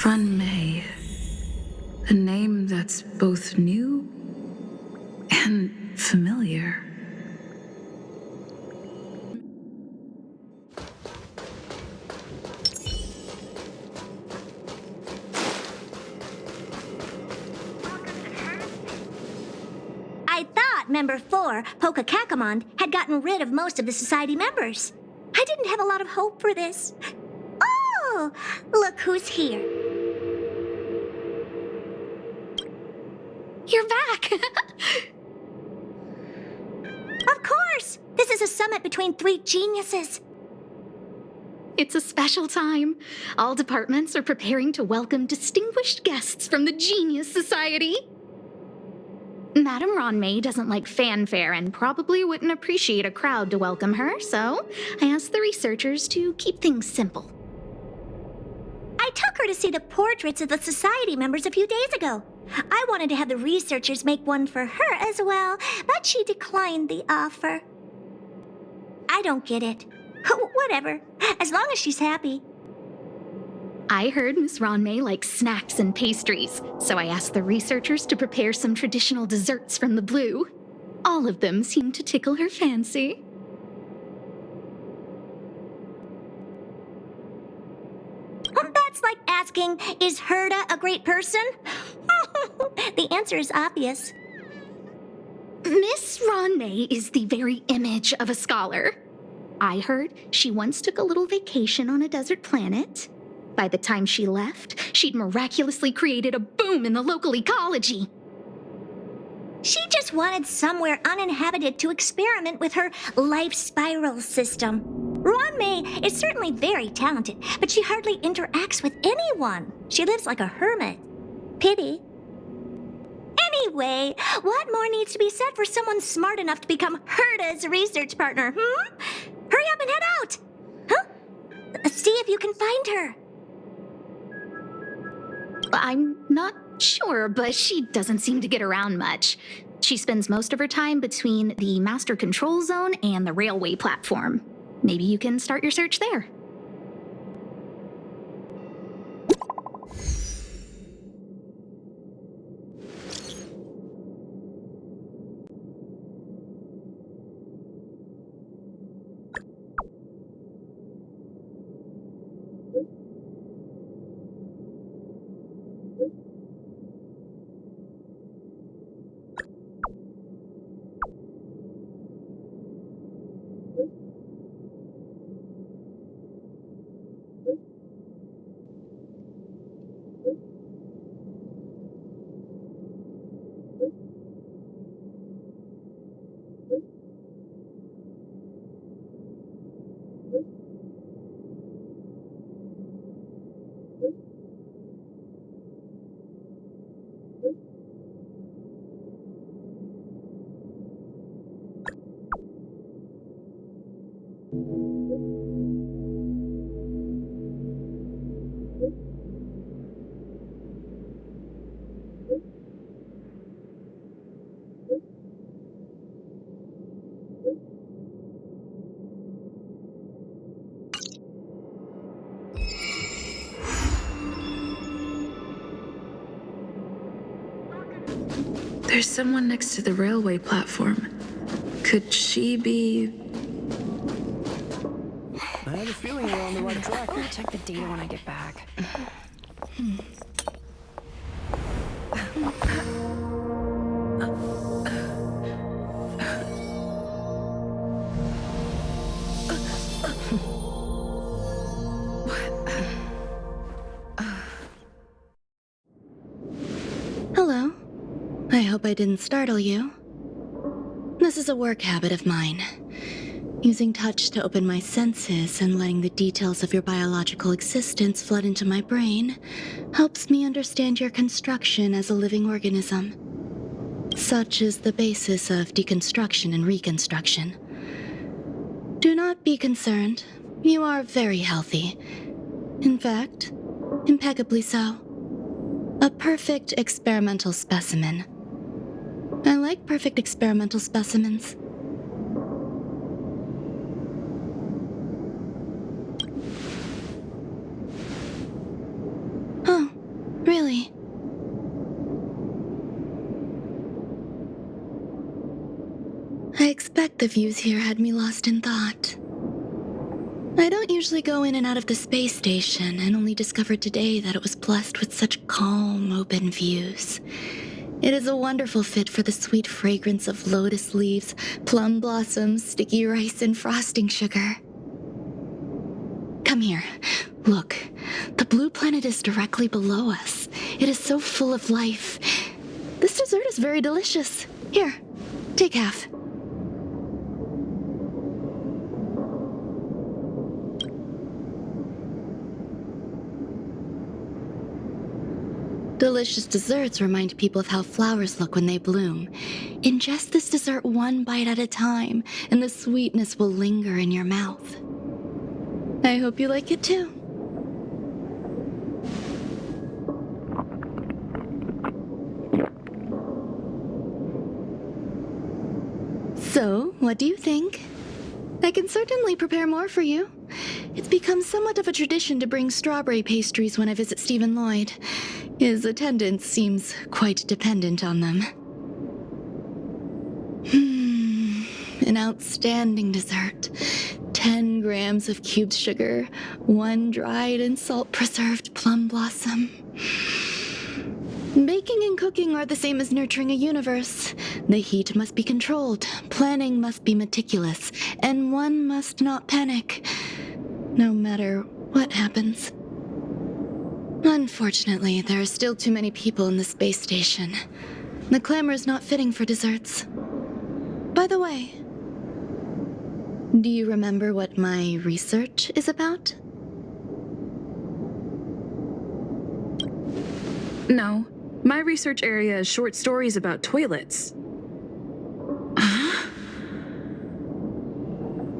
Ruan Mei. A name that's both new and familiar. I thought Member 4, Pokakakamon, had gotten rid of most of the Society members. I didn't have a lot of hope for this. Oh, look who's here. You're back! Of course! This is a summit between three geniuses. It's a special time. All departments are preparing to welcome distinguished guests from the Genius Society. Madame Ruan Mei doesn't like fanfare and probably wouldn't appreciate a crowd to welcome her, so I asked the researchers to keep things simple. I took her to see the portraits of the Society members a few days ago. I wanted to have the researchers make one for her as well, but she declined the offer. I don't get it. Whatever, as long as she's happy. I heard Miss Ruan Mei likes snacks and pastries, so I asked the researchers to prepare some traditional desserts from the blue. All of them seemed to tickle her fancy. That's like asking, is Herda a great person? The answer is obvious. Miss Ruan Mei is the very image of a scholar. I heard she once took a little vacation on a desert planet. By the time she left, she'd miraculously created a boom in the local ecology. She just wanted somewhere uninhabited to experiment with her life spiral system. Ruan Mei is certainly very talented, but she hardly interacts with anyone. She lives like a hermit. Pity. Anyway, what more needs to be said for someone smart enough to become Herda's research partner, Hurry up and head out! Huh? See if you can find her. I'm not sure, but she doesn't seem to get around much. She spends most of her time between the master control zone and the railway platform. Maybe you can start your search there. There's someone next to the railway platform. Could she be... I have a feeling we're on the right track. I'll check the data when I get back. Hello. I hope I didn't startle you. This is a work habit of mine. Using touch to open my senses and letting the details of your biological existence flood into my brain helps me understand your construction as a living organism. Such is the basis of deconstruction and reconstruction. Do not be concerned. You are very healthy. In fact, impeccably so. A perfect experimental specimen. I like perfect experimental specimens. Oh, suspect the views here had me lost in thought. I don't usually go in and out of the space station, and only discovered today that it was blessed with such calm, open views. It is a wonderful fit for the sweet fragrance of lotus leaves, plum blossoms, sticky rice, and frosting sugar. Come here. Look, the blue planet is directly below us. It is so full of life. This dessert is very delicious. Here, take half. Delicious desserts remind people of how flowers look when they bloom. Ingest this dessert one bite at a time, and the sweetness will linger in your mouth. I hope you like it too. So, what do you think? I can certainly prepare more for you. It's become somewhat of a tradition to bring strawberry pastries when I visit Stephen Lloyd. His attendance seems quite dependent on them. An outstanding dessert. 10 grams of cubed sugar, 1 dried and salt-preserved plum blossom. Baking and cooking are the same as nurturing a universe. The heat must be controlled, planning must be meticulous, and one must not panic, no matter what happens. Unfortunately, there are still too many people in the space station. The clamor is not fitting for desserts. By the way, do you remember what my research is about? No. My research area is short stories about toilets. Huh?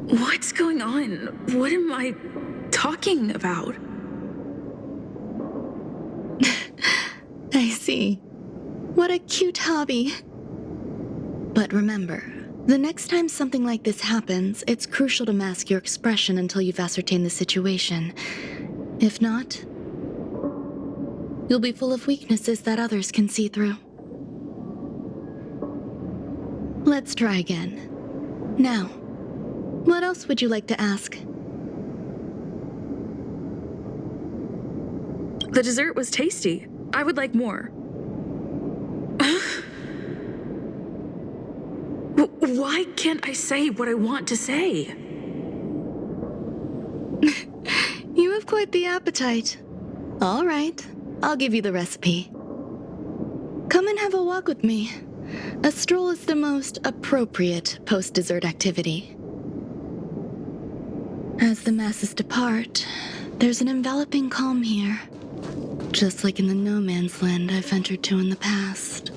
What's going on? What am I talking about? I see. What a cute hobby. But remember, the next time something like this happens, it's crucial to mask your expression until you've ascertained the situation. If not, you'll be full of weaknesses that others can see through. Let's try again. Now, what else would you like to ask? The dessert was tasty. I would like more. Why can't I say what I want to say? You have quite the appetite. All right, I'll give you the recipe. Come and have a walk with me. A stroll is the most appropriate post-dessert activity. As the masses depart, there's an enveloping calm here. Just like in the no man's land I've ventured to in the past.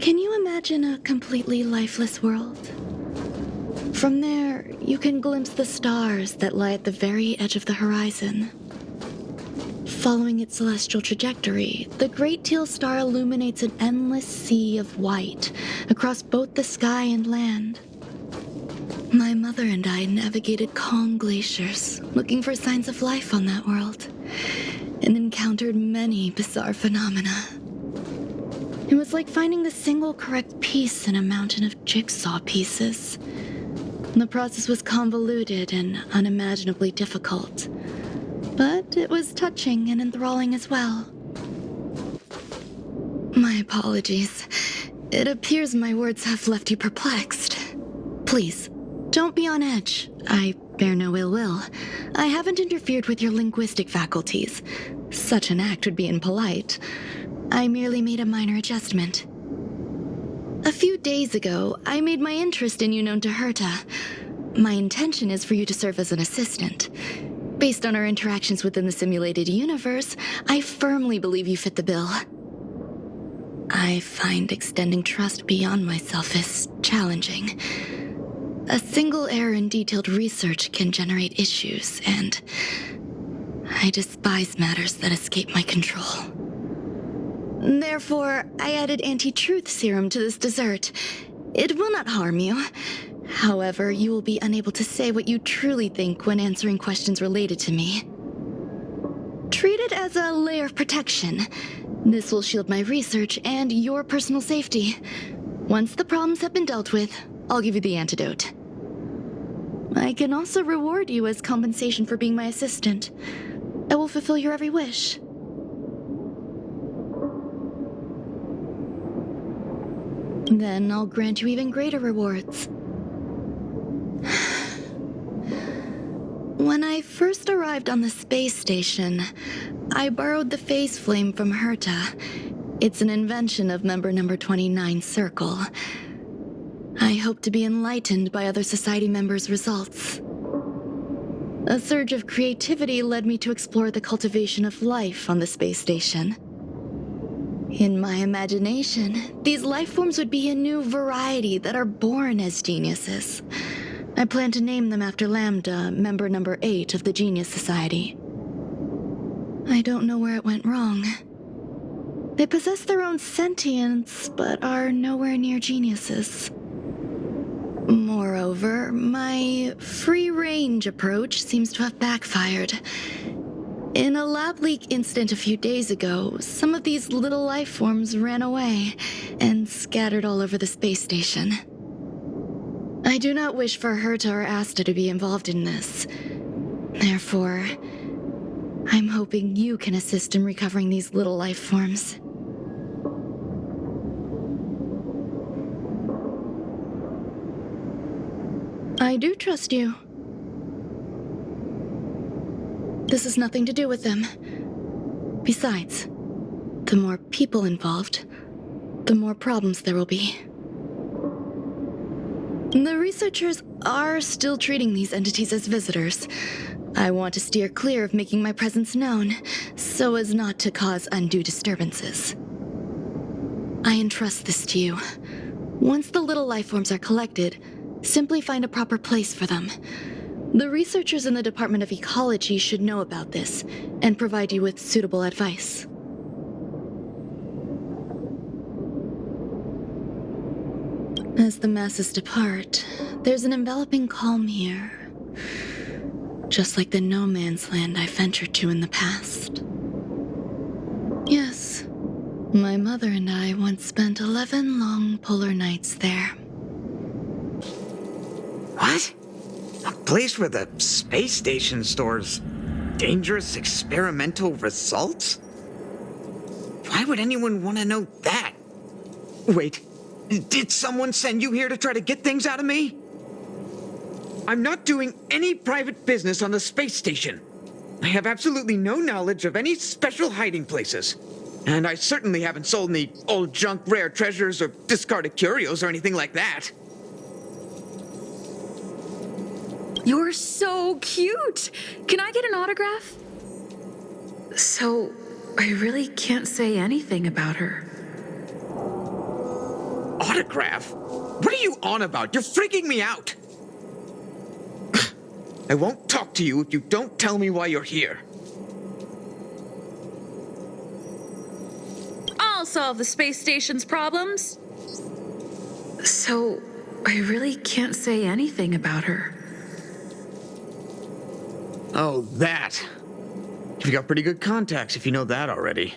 Can you imagine a completely lifeless world? From there, you can glimpse the stars that lie at the very edge of the horizon. Following its celestial trajectory, the Great Teal Star illuminates an endless sea of white across both the sky and land. My mother and I navigated calm glaciers, looking for signs of life on that world, and encountered many bizarre phenomena. It was like finding the single correct piece in a mountain of jigsaw pieces. The process was convoluted and unimaginably difficult, but it was touching and enthralling as well. My apologies. It appears my words have left you perplexed. Please, don't be on edge. I bear no ill will. I haven't interfered with your linguistic faculties. Such an act would be impolite. I merely made a minor adjustment. A few days ago, I made my interest in you known to Herta. My intention is for you to serve as an assistant. Based on our interactions within the simulated universe, I firmly believe you fit the bill. I find extending trust beyond myself is challenging. A single error in detailed research can generate issues, and I despise matters that escape my control. Therefore, I added anti-truth serum to this dessert. It will not harm you. However, you will be unable to say what you truly think when answering questions related to me. Treat it as a layer of protection. This will shield my research and your personal safety. Once the problems have been dealt with, I'll give you the antidote. I can also reward you as compensation for being my assistant. I will fulfill your every wish. Then I'll grant you even greater rewards. When I first arrived on the space station, I borrowed the phase flame from Herta. It's an invention of member number 29 Circle. I hope to be enlightened by other society members' results. A surge of creativity led me to explore the cultivation of life on the space station. In my imagination, these life forms would be a new variety that are born as geniuses. I plan to name them after Lambda, member number 8 of the Genius Society. I don't know where it went wrong. They possess their own sentience, but are nowhere near geniuses. Moreover, my free-range approach seems to have backfired. In a lab leak incident a few days ago, some of these little life forms ran away and scattered all over the space station. I do not wish for Herta or Asta to be involved in this. Therefore, I'm hoping you can assist in recovering these little life forms. I do trust you. This has nothing to do with them. Besides, the more people involved, the more problems there will be. The researchers are still treating these entities as visitors. I want to steer clear of making my presence known, so as not to cause undue disturbances. I entrust this to you. Once the little life forms are collected, simply find a proper place for them. The researchers in the Department of Ecology should know about this and provide you with suitable advice. As the masses depart, there's an enveloping calm here. Just like the no man's land I ventured to in the past. Yes, my mother and I once spent 11 long polar nights there. What? A place where the space station stores dangerous experimental results? Why would anyone want to know that? Wait, did someone send you here to try to get things out of me? I'm not doing any private business on the space station. I have absolutely no knowledge of any special hiding places. And I certainly haven't sold any old junk rare treasures or discarded curios or anything like that. You're so cute! Can I get an autograph? So, I really can't say anything about her. Autograph? What are you on about? You're freaking me out! I won't talk to you if you don't tell me why you're here. I'll solve the space station's problems. So, I really can't say anything about her. Oh, that. You've got pretty good contacts if you know that already.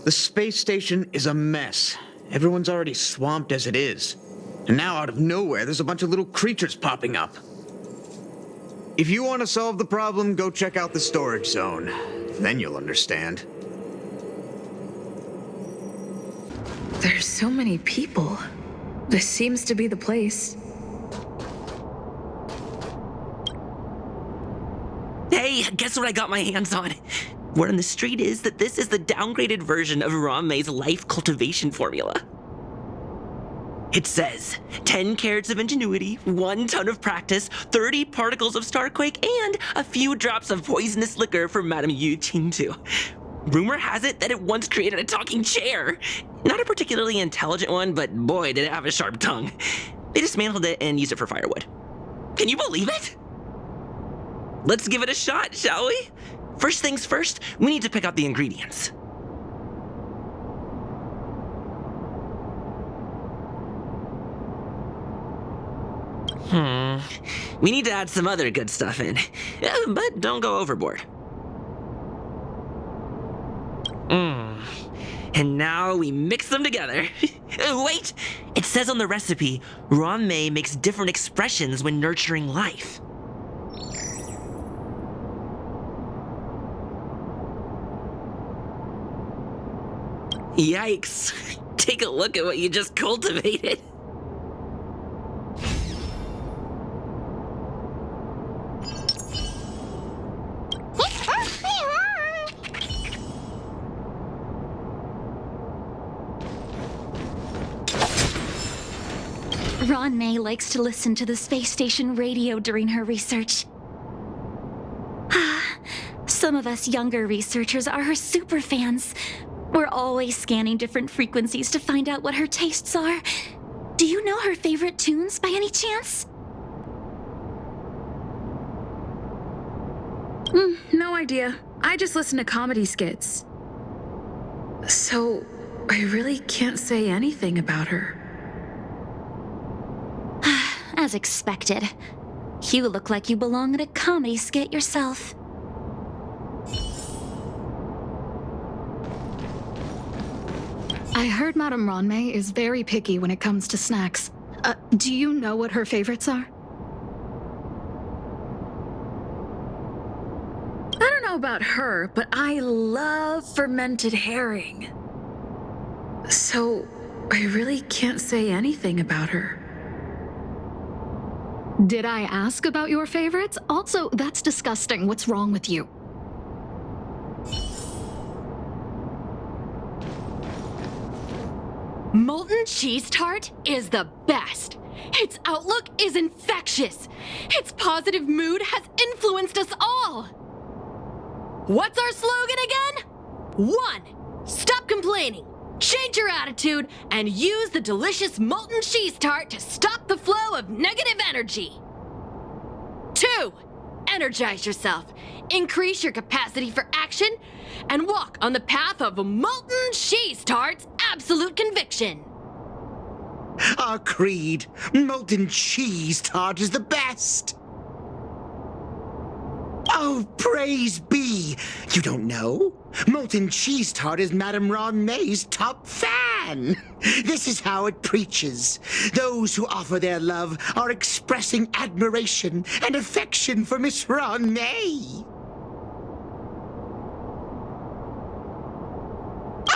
The space station is a mess. Everyone's already swamped as it is. And now out of nowhere, there's a bunch of little creatures popping up. If you want to solve the problem, go check out the storage zone. Then you'll understand. There's so many people. This seems to be the place. Hey, guess what I got my hands on? Word on the street is that this is the downgraded version of Ruan Mei's life cultivation formula. It says 10 carats of ingenuity, 1 ton of practice, 30 particles of starquake, and a few drops of poisonous liquor for Madame Yu Qingtu. Rumor has it that it once created a talking chair. Not a particularly intelligent one, but boy, did it have a sharp tongue. They dismantled it and used it for firewood. Can you believe it? Let's give it a shot, shall we? First things first, we need to pick out the ingredients. We need to add some other good stuff in, but don't go overboard. And now we mix them together. Wait! It says on the recipe, Ruan Mei makes different expressions when nurturing life. Yikes. Take a look at what you just cultivated. Ruan Mei likes to listen to the space station radio during her research. Some of us younger researchers are her super fans. We're always scanning different frequencies to find out what her tastes are. Do you know her favorite tunes by any chance? No idea. I just listen to comedy skits. So, I really can't say anything about her. As expected. You look like you belong in a comedy skit yourself. I heard Madame Ruan Mei is very picky when it comes to snacks. Do you know what her favorites are? I don't know about her, but I love fermented herring. So, I really can't say anything about her. Did I ask about your favorites? Also, that's disgusting. What's wrong with you? Molten cheese tart is the best. Its outlook is infectious. Its positive mood has influenced us all. What's our slogan again? 1. Stop complaining. Change your attitude and use the delicious molten cheese tart to stop the flow of negative energy. 2. Energize yourself, increase your capacity for action, and walk on the path of molten cheese tart's absolute conviction. Our creed, molten cheese tart is the best. Oh, praise be! You don't know? Molten cheese tart is Madame Ruan Mei's top fan. This is how it preaches. Those who offer their love are expressing admiration and affection for Miss Ruan Mei.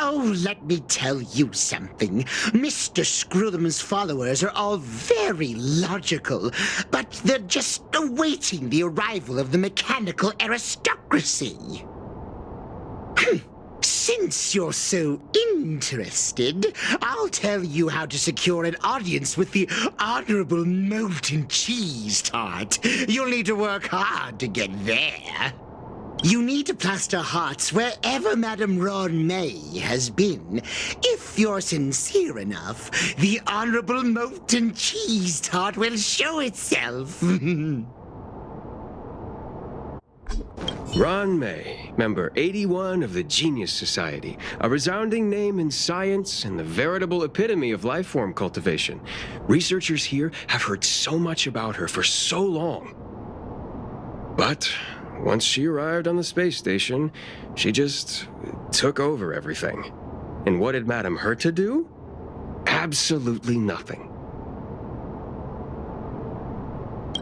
Oh, let me tell you something. Mr. Screwthum's followers are all very logical, but they're just awaiting the arrival of the mechanical aristocracy. Since you're so interested, I'll tell you how to secure an audience with the Honorable Molten Cheese Tart. You'll need to work hard to get there. You need to plaster hearts wherever Madame Ruan Mei has been. If you're sincere enough, the Honorable Molten Cheese Tart will show itself. Ruan Mei, member 81 of the Genius Society, a resounding name in science and the veritable epitome of life form cultivation. Researchers here have heard so much about her for so long. But once she arrived on the space station, she just took over everything. And what did Madame hurt to do? Absolutely nothing.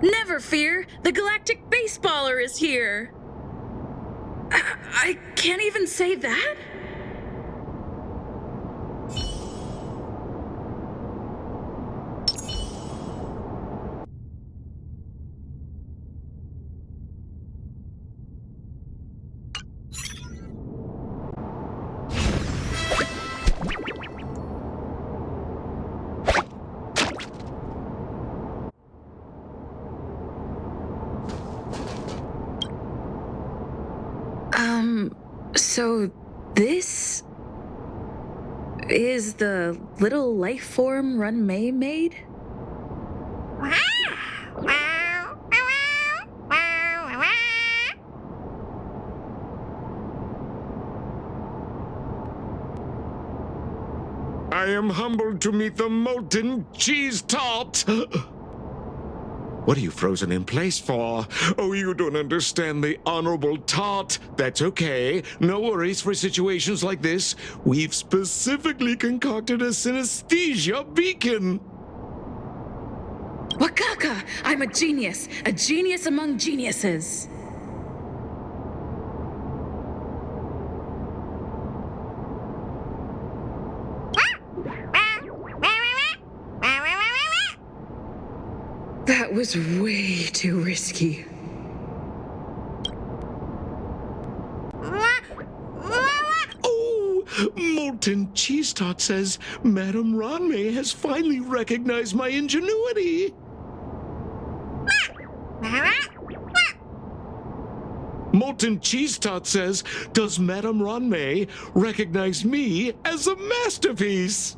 Never fear, the galactic baseballer is here. I can't even say that? So this is the little life form Ruan Mei made? I am humbled to meet the molten cheese tart. What are you frozen in place for? Oh, you don't understand the Honorable Tart. That's okay. No worries for situations like this. We've specifically concocted a synesthesia beacon. Wakaka! I'm a genius among geniuses. That was way too risky. Oh, Molten Cheese Tot says Madame Ruan Mei has finally recognized my ingenuity. Molten Cheese Tot says, does Madame Ruan Mei recognize me as a masterpiece?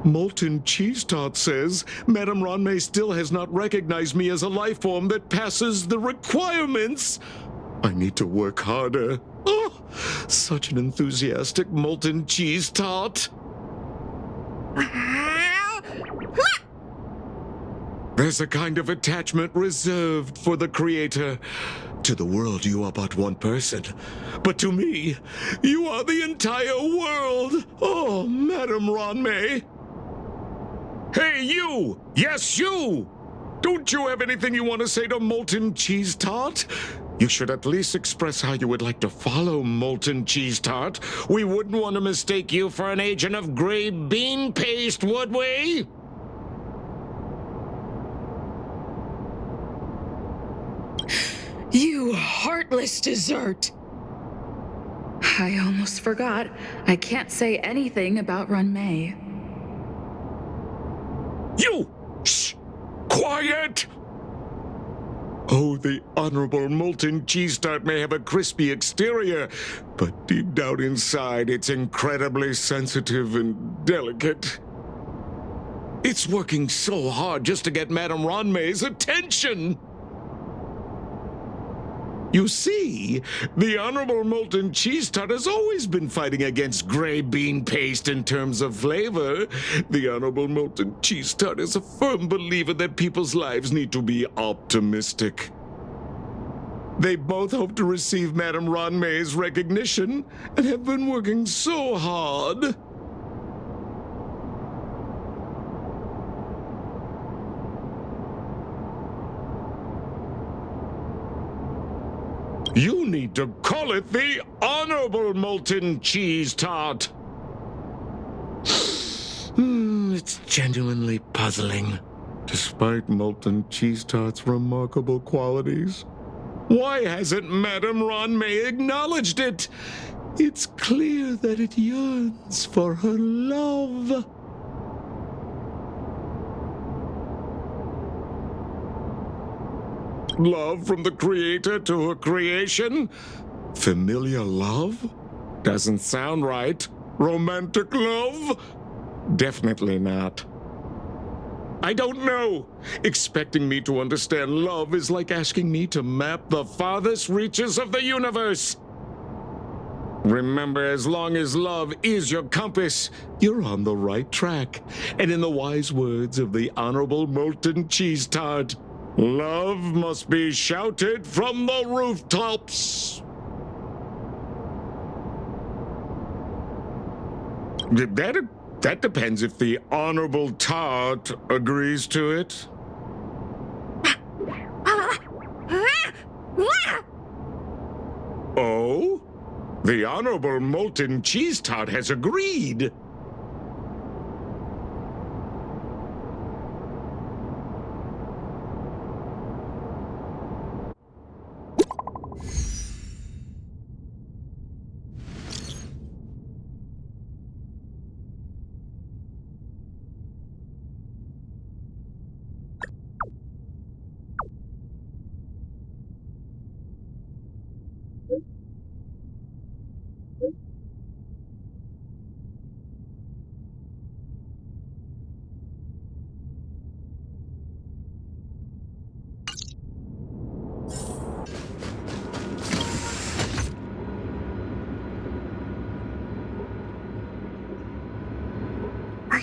Molten Cheese Tot says, Madame Ruan Mei still has not recognized me as a life form that passes the requirements. I need to work harder. Oh, such an enthusiastic Molten Cheese Tot. There's a kind of attachment reserved for the Creator. To the world, you are but one person. But to me, you are the entire world. Oh, Madame Ruan Mei. Hey, you! Yes, you! Don't you have anything you want to say to Molten Cheese Tot? You should at least express how you would like to follow Molten Cheese Tot. We wouldn't want to mistake you for an agent of gray bean paste, would we? You heartless dessert! I almost forgot. I can't say anything about Ruan Mei. You! Shh! Quiet! Oh, the Honorable Molten Cheese Tot may have a crispy exterior, but deep down inside, it's incredibly sensitive and delicate. It's working so hard just to get Madame Ruan Mei's attention! You see, the Honorable Molten Cheese Tot has always been fighting against gray bean paste in terms of flavor. The Honorable Molten Cheese Tot is a firm believer that people's lives need to be optimistic. They both hope to receive Madame Ruan Mei's recognition and have been working so hard. You need to call it the Honorable Molten Cheese Tot. It's genuinely puzzling. Despite Molten Cheese Tot's remarkable qualities, why hasn't Madame Ruan Mei acknowledged it? It's clear that it yearns for her love. Love from the Creator to her creation? Familiar love? Doesn't sound right. Romantic love? Definitely not. I don't know. Expecting me to understand love is like asking me to map the farthest reaches of the universe. Remember, as long as love is your compass, you're on the right track. And in the wise words of the Honorable Molten Cheese Tot, love must be shouted from the rooftops. That depends if the Honorable Tart agrees to it. Oh? The Honorable Molten Cheese Tot has agreed.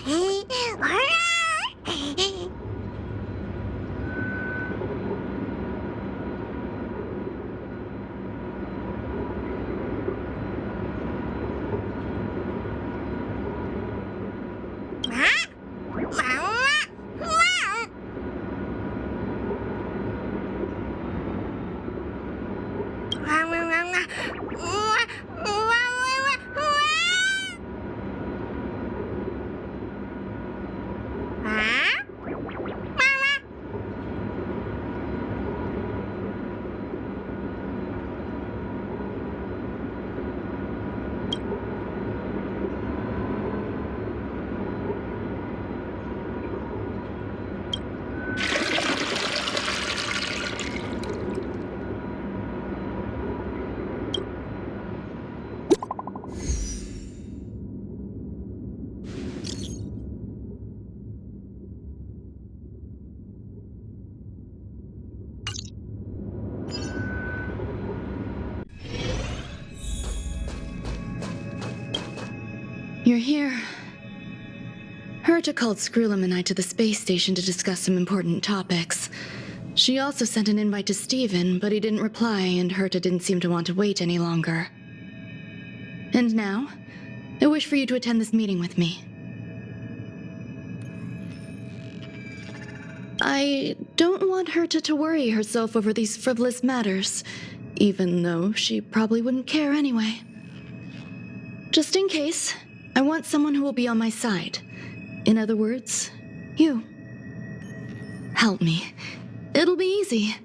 Hey. You're here. Herta called Skrullum and I to the space station to discuss some important topics. She also sent an invite to Steven, but he didn't reply, and Herta didn't seem to want to wait any longer. And now, I wish for you to attend this meeting with me. I don't want Herta to worry herself over these frivolous matters, even though she probably wouldn't care anyway. Just in case, I want someone who will be on my side. In other words, you. Help me. It'll be easy.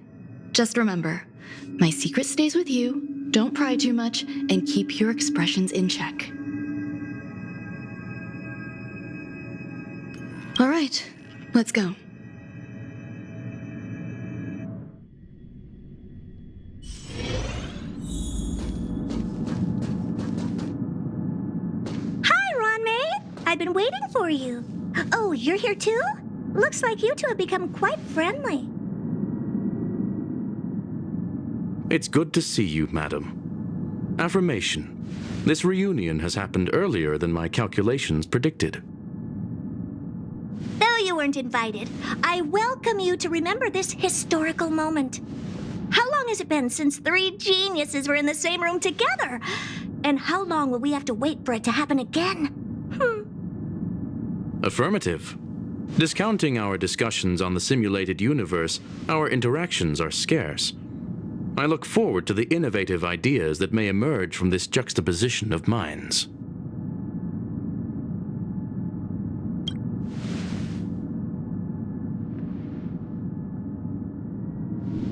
Just remember, my secret stays with you, don't pry too much, and keep your expressions in check. All right, let's go. Hi, Ruan Mei. I've been waiting for you. Oh, you're here too? Looks like you two have become quite friendly. It's good to see you, madam. Affirmation. This reunion has happened earlier than my calculations predicted. Though you weren't invited, I welcome you to remember this historical moment. How long has it been since 3 geniuses were in the same room together? And how long will we have to wait for it to happen again? Affirmative. Discounting our discussions on the simulated universe, our interactions are scarce. I look forward to the innovative ideas that may emerge from this juxtaposition of minds.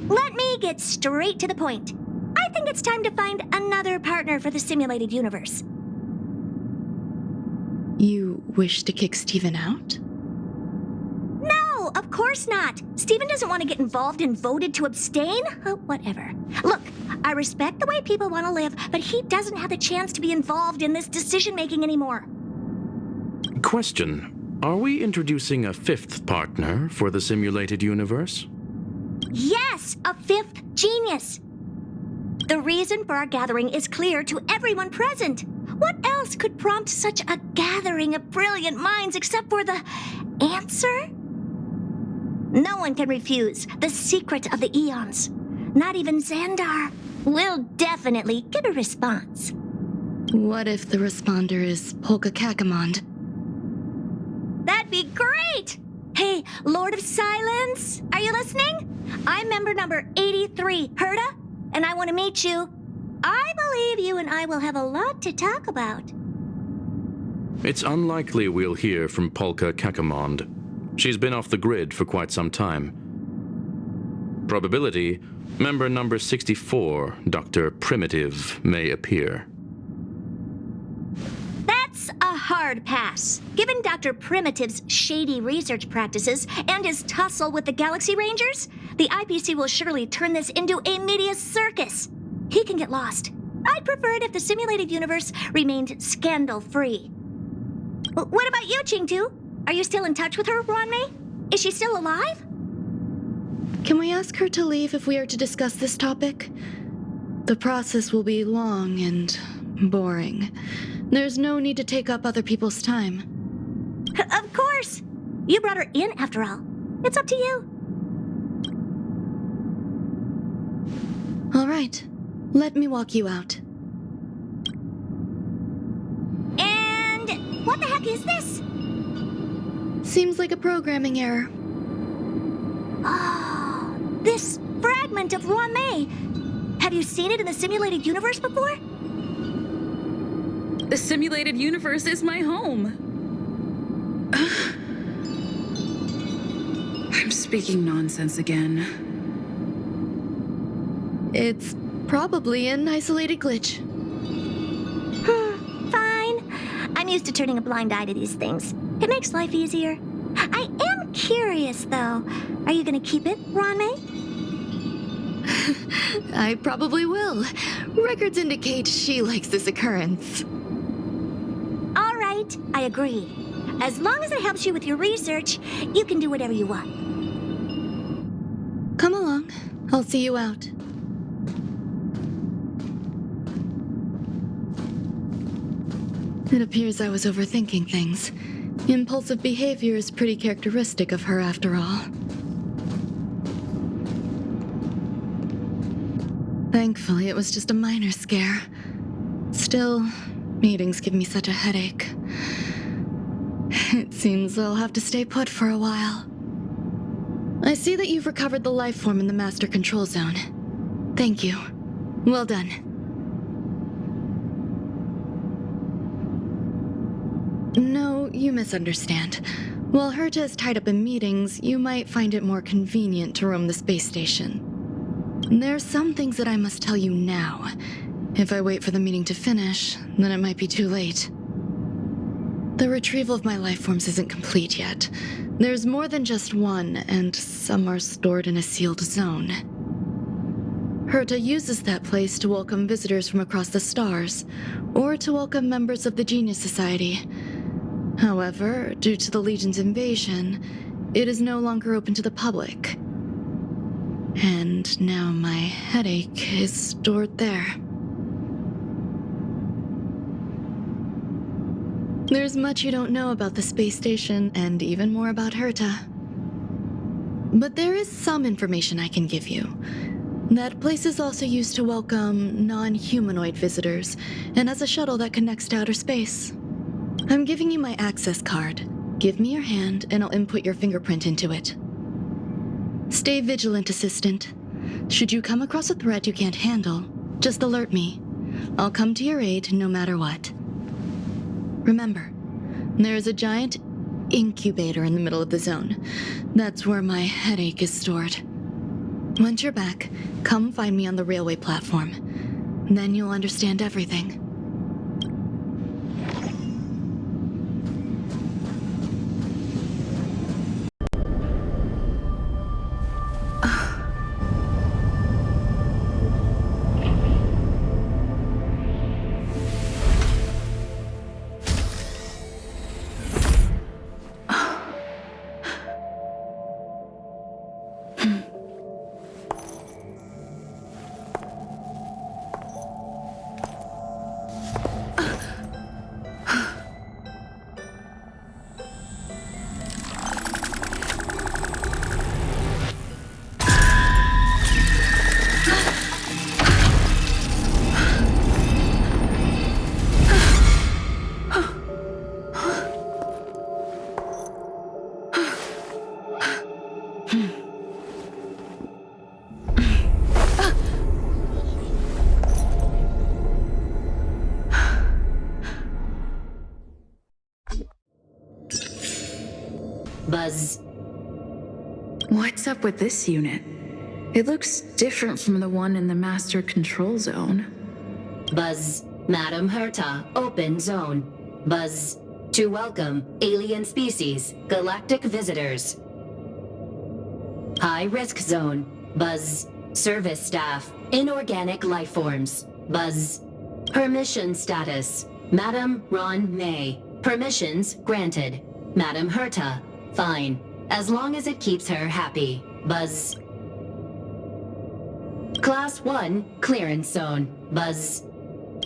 Let me get straight to the point. I think it's time to find another partner for the simulated universe. You wish to kick Steven out? No, of course not. Steven doesn't want to get involved and voted to abstain. Whatever. Look, I respect the way people want to live, but he doesn't have the chance to be involved in this decision-making anymore. Question. Are we introducing a 5th partner for the simulated universe? Yes, a 5th genius. The reason for our gathering is clear to everyone present. What else could prompt such a gathering of brilliant minds except for the answer? No one can refuse the secret of the eons. Not even Xandar. We'll definitely get a response. What if the responder is Polka Kakamond? That'd be great! Hey, Lord of Silence, are you listening? I'm member number 83, Herta, and I want to meet you. I believe you and I will have a lot to talk about. It's unlikely we'll hear from Polka Kakamond. She's been off the grid for quite some time. Probability, member number 64, Dr. Primitive, may appear. That's a hard pass. Given Dr. Primitive's shady research practices and his tussle with the Galaxy Rangers, the IPC will surely turn this into a media circus. He can get lost. I'd prefer it if the simulated universe remained scandal-free. What about you, Qingtu? Are you still in touch with her, Ruan Mei? Is she still alive? Can we ask her to leave if we are to discuss this topic? The process will be long and boring. There's no need to take up other people's time. Of course. You brought her in after all. It's up to you. All right. Let me walk you out. And what the heck is this? Seems like a programming error. Oh, this fragment of Ruan Mei. Have you seen it in the simulated universe before? The simulated universe is my home. I'm speaking nonsense again. It's probably an isolated glitch. Fine. I'm used to turning a blind eye to these things. It makes life easier. I am curious, though. Are you gonna keep it, Ruan Mei? I probably will. Records indicate she likes this occurrence. All right, I agree. As long as it helps you with your research, you can do whatever you want. Come along. I'll see you out. It appears I was overthinking things. Impulsive behavior is pretty characteristic of her after all. Thankfully, it was just a minor scare. Still, meetings give me such a headache. It seems I'll have to stay put for a while. I see that you've recovered the life form in the master control zone. Thank you. Well done. No, you misunderstand. While Herta is tied up in meetings, you might find it more convenient to roam the space station. There's some things that I must tell you now. If I wait for the meeting to finish, then it might be too late. The retrieval of my life forms isn't complete yet. There's more than just one, and some are stored in a sealed zone. Herta uses that place to welcome visitors from across the stars, or to welcome members of the Genius Society. However, due to the Legion's invasion, it is no longer open to the public. And now my headache is stored there. There's much you don't know about the space station, and even more about Herta. But there is some information I can give you. That place is also used to welcome non-humanoid visitors, and has a shuttle that connects to outer space. I'm giving you my access card. Give me your hand, and I'll input your fingerprint into it. Stay vigilant, Assistant. Should you come across a threat you can't handle, just alert me. I'll come to your aid no matter what. Remember, there is a giant incubator in the middle of the zone. That's where my headache is stored. Once you're back, come find me on the railway platform. Then you'll understand everything. Buzz. What's up with this unit? It looks different from the one in the master control zone. Buzz. Madam Herta, open zone. Buzz. To welcome alien species, galactic visitors. High risk zone. Buzz. Service staff, inorganic life forms. Buzz. Permission status. Madam Ruan Mei. Permissions granted. Madam Herta. Fine. As long as it keeps her happy. Buzz. Class 1, clearance zone. Buzz.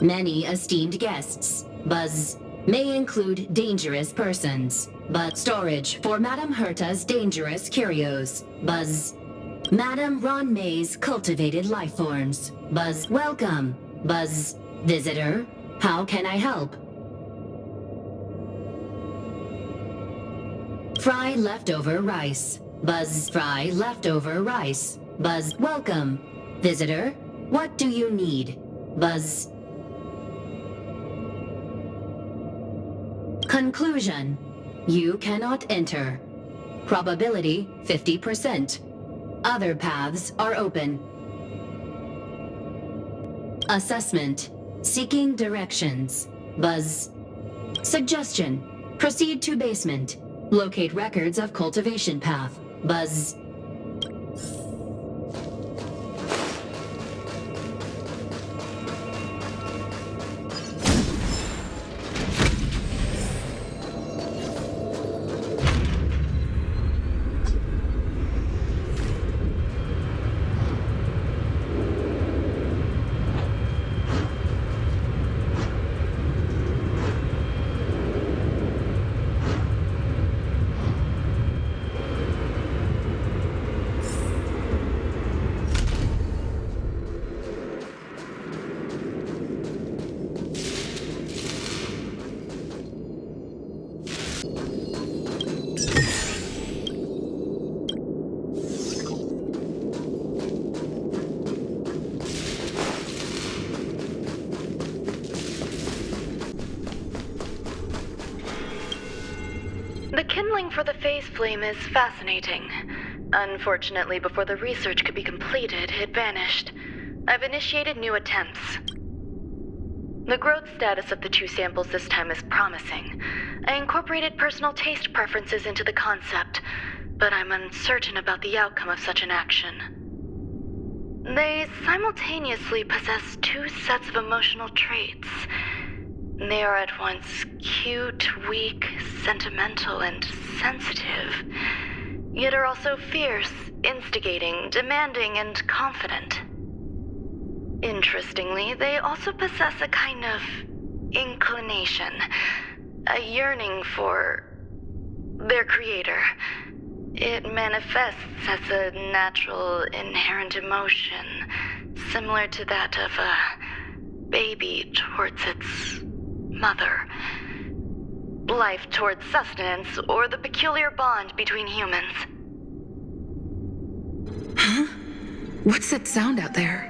Many esteemed guests. Buzz. may include dangerous persons. But storage for Madame Herta's dangerous curios. Buzz. Madame Ruan Mei's cultivated life forms. Buzz. Welcome. Buzz. Visitor. How can I help? Fry leftover rice. Buzz. Fry leftover rice. Buzz. Welcome. Visitor. What do you need? Buzz. Conclusion. You cannot enter. Probability 50%. Other paths are open. Assessment. Seeking directions. Buzz. Suggestion. Proceed to basement. Locate records of cultivation path. Buzz. The kindling for the phase flame is fascinating. Unfortunately, before the research could be completed, it vanished. I've initiated new attempts. The growth status of the 2 samples this time is promising. I incorporated personal taste preferences into the concept, but I'm uncertain about the outcome of such an action. They simultaneously possess 2 sets of emotional traits. They are at once cute, weak, sentimental, and sensitive, yet are also fierce, instigating, demanding, and confident. Interestingly, they also possess a kind of inclination, a yearning for their creator. It manifests as a natural, inherent emotion, similar to that of a baby towards its mother. Life towards sustenance, or the peculiar bond between humans. Huh? What's that sound out there?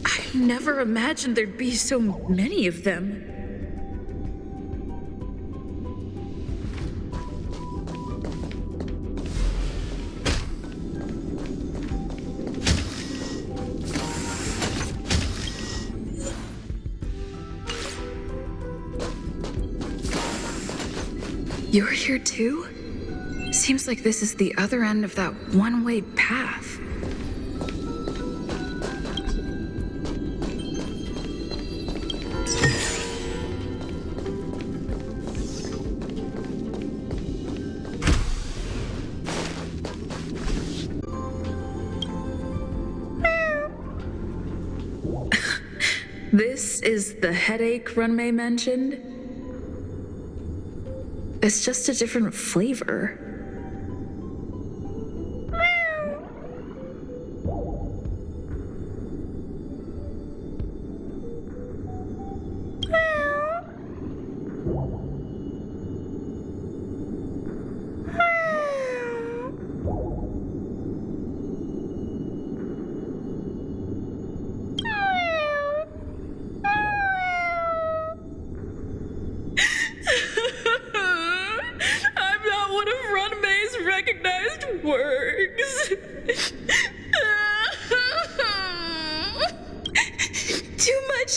I never imagined there'd be so many of them. You're here too? Seems like this is the other end of that one-way path. This is the headache Ruan Mei mentioned? It's just a different flavor. Works. Too much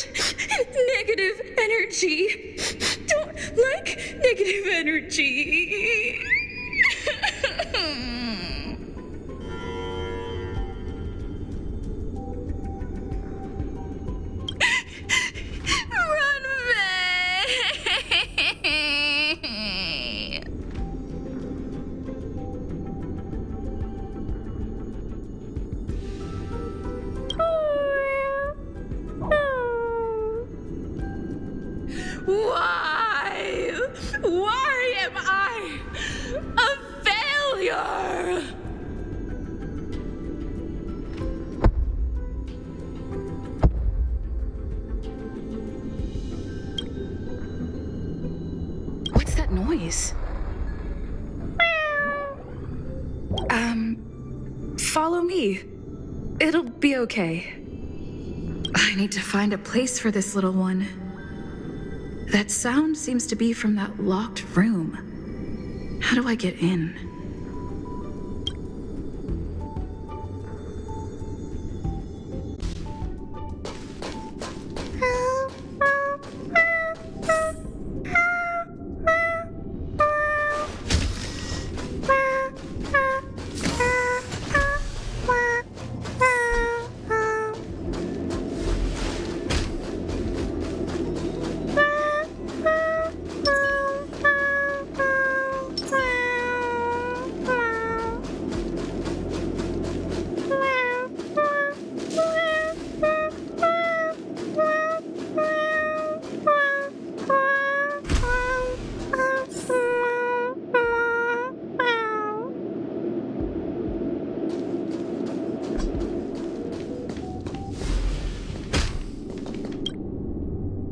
negative energy. Don't like negative energy. Ruan Mei. voice. Follow me. It'll be okay. I need to find a place for this little one. That sound seems to be from that locked room. How do I get in?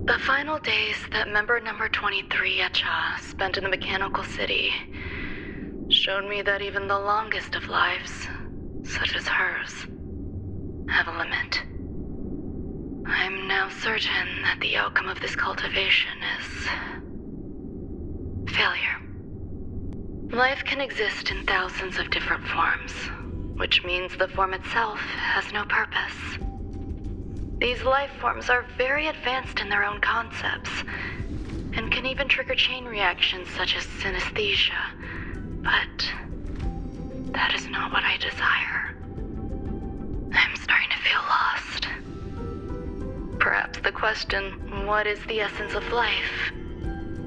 The final days that member number 23 Echa spent in the mechanical city showed me that even the longest of lives, such as hers, have a limit. I'm now certain that the outcome of this cultivation is failure. Life can exist in thousands of different forms, which means the form itself has no purpose. These life forms are very advanced in their own concepts, and can even trigger chain reactions such as synesthesia, but that is not what I desire. I'm starting to feel lost. Perhaps the question, what is the essence of life,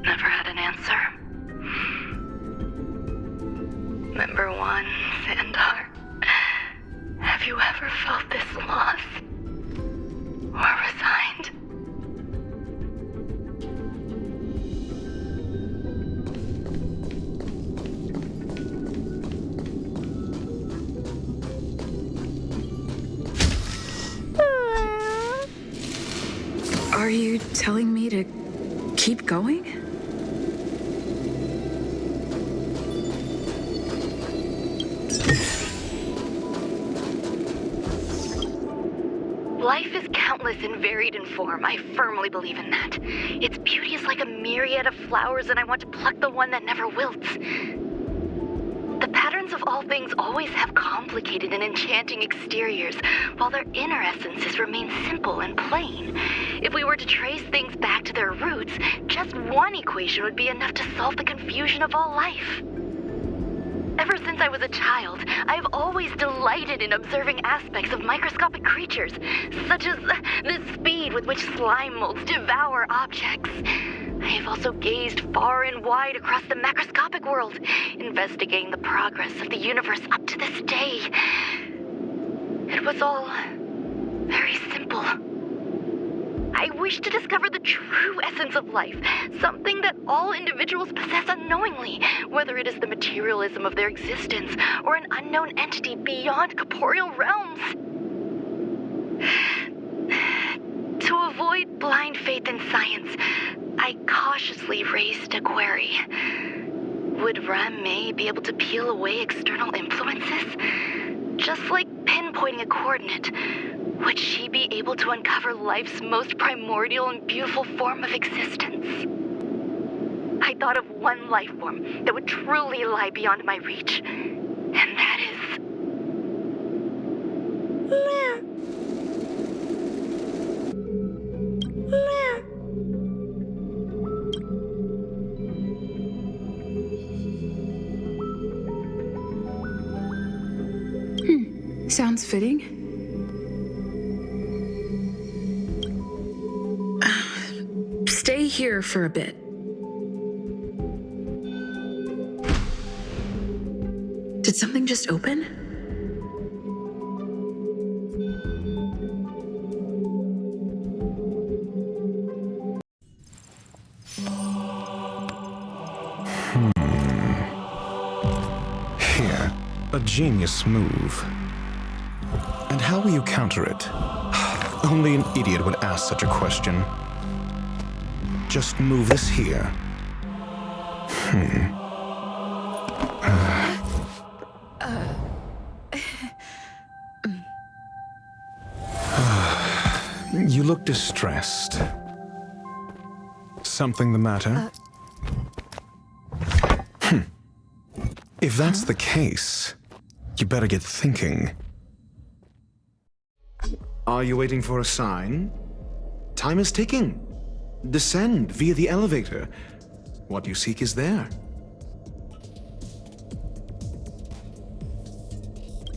never had an answer. Member 1, Sandar, have you ever felt this loss? Or resigned? Are you telling me to keep going? Life is countless and varied in form. I firmly believe in that. Its beauty is like a myriad of flowers, and I want to pluck the one that never wilts. The patterns of all things always have complicated and enchanting exteriors, while their inner essences remain simple and plain. If we were to trace things back to their roots, just one equation would be enough to solve the confusion of all life. Ever since I was a child, I have always delighted in observing aspects of microscopic creatures, such as the speed with which slime molds devour objects. I have also gazed far and wide across the macroscopic world, investigating the progress of the universe up to this day. It was all very simple. I wish to discover the true essence of life, something that all individuals possess unknowingly, whether it is the materialism of their existence or an unknown entity beyond corporeal realms. To avoid blind faith in science, I cautiously raised a query. Would Ruan Mei be able to peel away external influences? Just like pinpointing a coordinate, would she be able to uncover life's most primordial and beautiful form of existence? I thought of one life form that would truly lie beyond my reach, and that is... Sounds fitting. Stay here for a bit. Did something just open? Here, a genius move. And how will you counter it? Only an idiot would ask such a question. Just move this here. You look distressed. Something the matter? If that's the case, you better get thinking. Are you waiting for a sign? Time is ticking. Descend via the elevator. What you seek is there.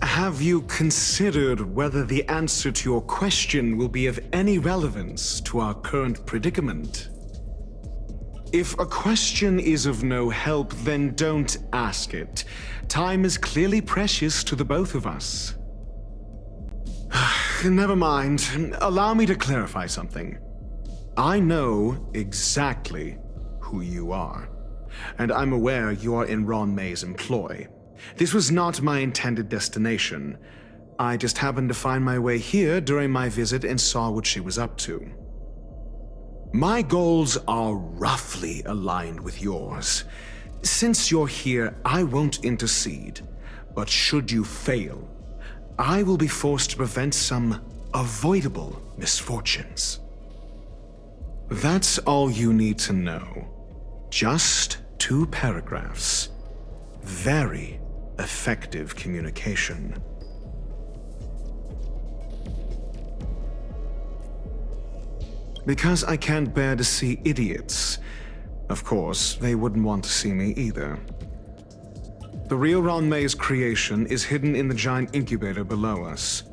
Have you considered whether the answer to your question will be of any relevance to our current predicament? If a question is of no help, then don't ask it. Time is clearly precious to the both of us. Never mind. Allow me to clarify something. I know exactly who you are, and I'm aware you are in Ruan Mei's employ. This was not my intended destination. I just happened to find my way here during my visit and saw what she was up to. My goals are roughly aligned with yours. Since you're here, I won't intercede, but should you fail, I will be forced to prevent some avoidable misfortunes. That's all you need to know. Just 2 paragraphs. Very effective communication. Because I can't bear to see idiots. Of course, they wouldn't want to see me either. The real Ruan Mei's creation is hidden in the giant incubator below us.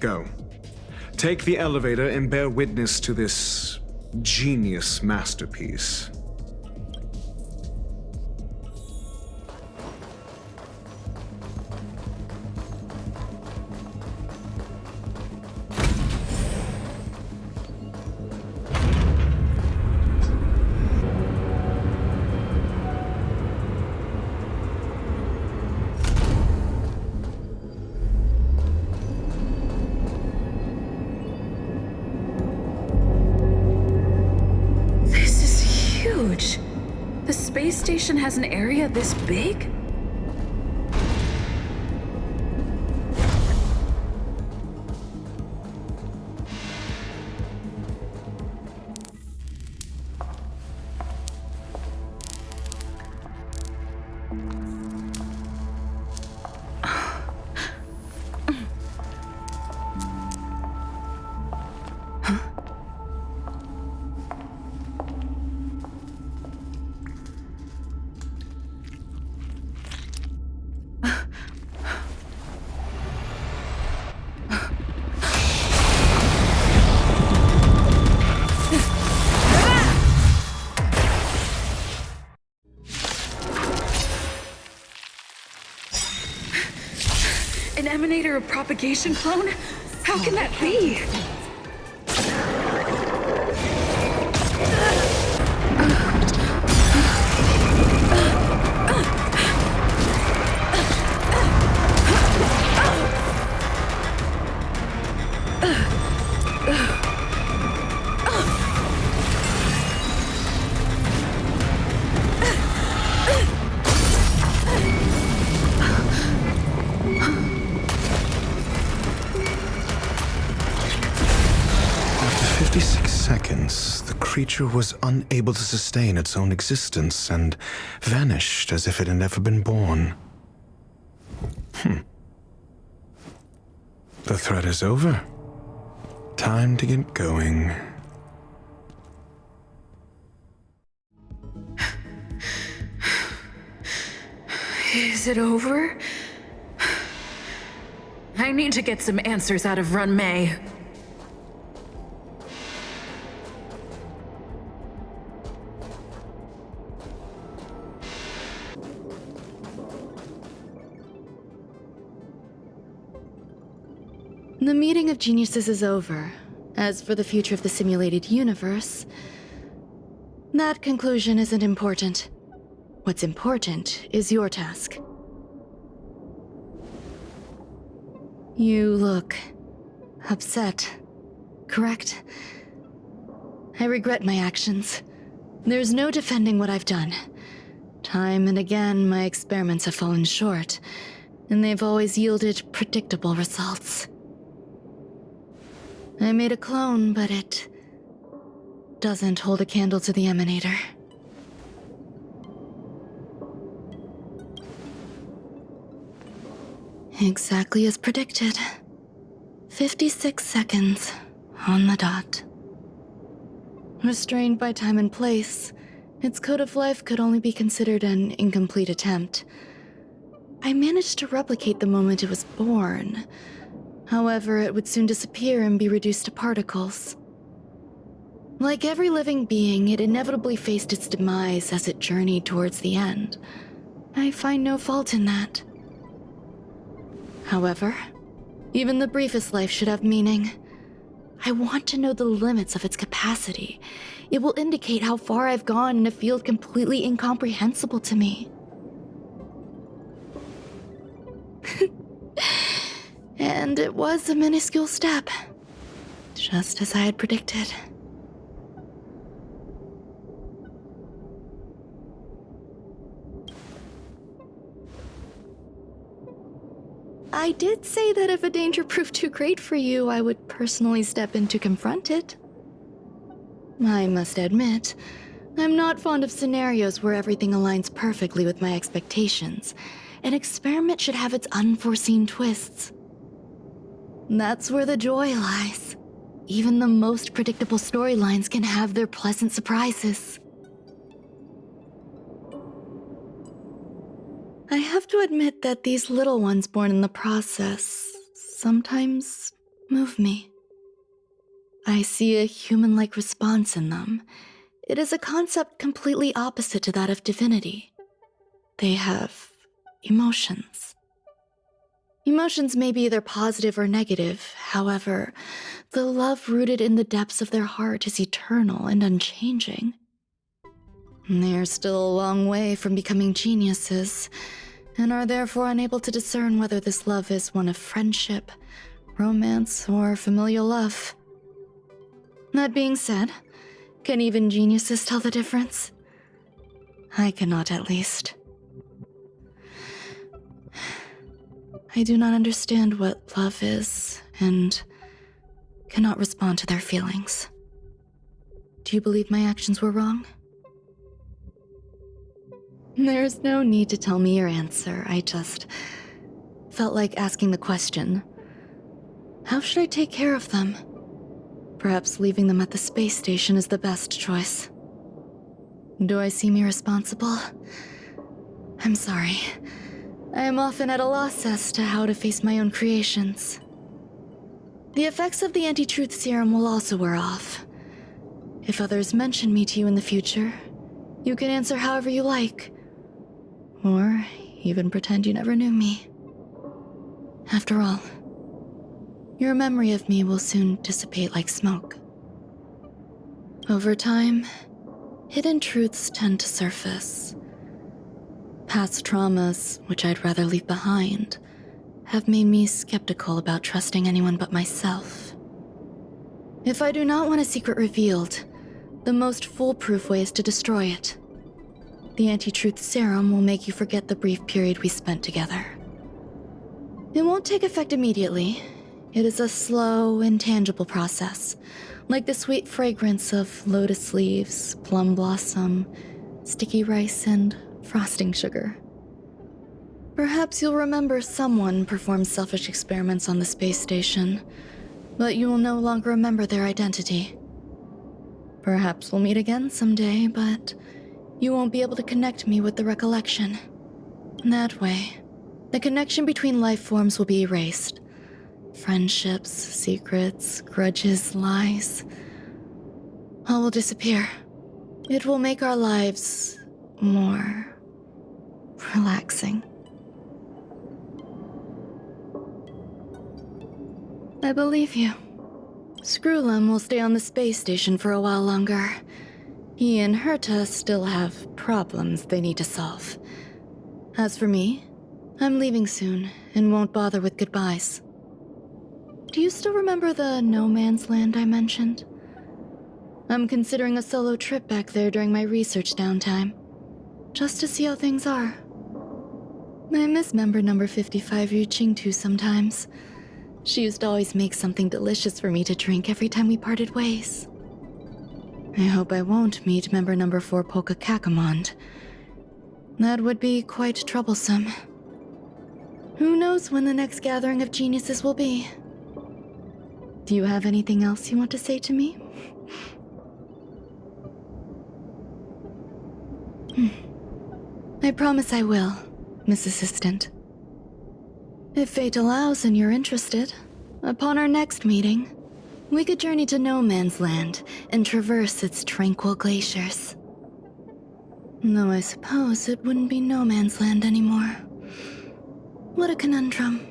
Go. Take the elevator and bear witness to this genius masterpiece. The space station has an area this big? An emanator of propagation clone? How can that be? The creature was unable to sustain its own existence and vanished as if it had never been born. The threat is over. Time to get going. Is it over? I need to get some answers out of Ruan Mei. The meeting of geniuses is over. As for the future of the simulated universe, that conclusion isn't important. What's important is your task. You look upset, correct? I regret my actions. There's no defending what I've done. Time and again, my experiments have fallen short, and they've always yielded predictable results. I made a clone, but it doesn't hold a candle to the emanator. Exactly as predicted. 56 seconds on the dot. Restrained by time and place, its code of life could only be considered an incomplete attempt. I managed to replicate the moment it was born. However, it would soon disappear and be reduced to particles. Like every living being, it inevitably faced its demise as it journeyed towards the end. I find no fault in that. However, even the briefest life should have meaning. I want to know the limits of its capacity. It will indicate how far I've gone in a field completely incomprehensible to me. And it was a minuscule step, just as I had predicted. I did say that if a danger proved too great for you, I would personally step in to confront it. I must admit, I'm not fond of scenarios where everything aligns perfectly with my expectations. An experiment should have its unforeseen twists. That's where the joy lies. Even the most predictable storylines can have their pleasant surprises. I have to admit that these little ones born in the process sometimes move me. I see a human-like response in them. It is a concept completely opposite to that of divinity. They have emotions. Emotions may be either positive or negative. However, the love rooted in the depths of their heart is eternal and unchanging. They are still a long way from becoming geniuses, and are therefore unable to discern whether this love is one of friendship, romance, or familial love. That being said, can even geniuses tell the difference? I cannot, at least. I do not understand what love is, and cannot respond to their feelings. Do you believe my actions were wrong? There's no need to tell me your answer. I just felt like asking the question. How should I take care of them? Perhaps leaving them at the space station is the best choice. Do I seem irresponsible? I'm sorry. I am often at a loss as to how to face my own creations. The effects of the anti-truth serum will also wear off. If others mention me to you in the future, you can answer however you like. Or even pretend you never knew me. After all, your memory of me will soon dissipate like smoke. Over time, hidden truths tend to surface. Past traumas, which I'd rather leave behind, have made me skeptical about trusting anyone but myself. If I do not want a secret revealed, the most foolproof way is to destroy it. The anti-truth serum will make you forget the brief period we spent together. It won't take effect immediately. It is a slow, intangible process, like the sweet fragrance of lotus leaves, plum blossom, sticky rice, and frosting sugar. Perhaps you'll remember someone performed selfish experiments on the space station, but you will no longer remember their identity. Perhaps we'll meet again someday, but you won't be able to connect me with the recollection. That way, the connection between life forms will be erased. Friendships, secrets, grudges, lies, all will disappear. It will make our lives more relaxing. I believe you. Screwlum will stay on the space station for a while longer. He and Herta still have problems they need to solve. As for me, I'm leaving soon and won't bother with goodbyes. Do you still remember the no man's land I mentioned? I'm considering a solo trip back there during my research downtime. just to see how things are. I miss member number 55 Yu Qingtu sometimes. She used to always make something delicious for me to drink every time we parted ways. I hope I won't meet member number 4 Polka Kakamond. That would be quite troublesome. Who knows when the next gathering of geniuses will be? Do you have anything else you want to say to me? I promise I will, Miss Assistant. If fate allows and you're interested, upon our next meeting, we could journey to No Man's Land and traverse its tranquil glaciers. Though I suppose it wouldn't be No Man's Land anymore. What a conundrum.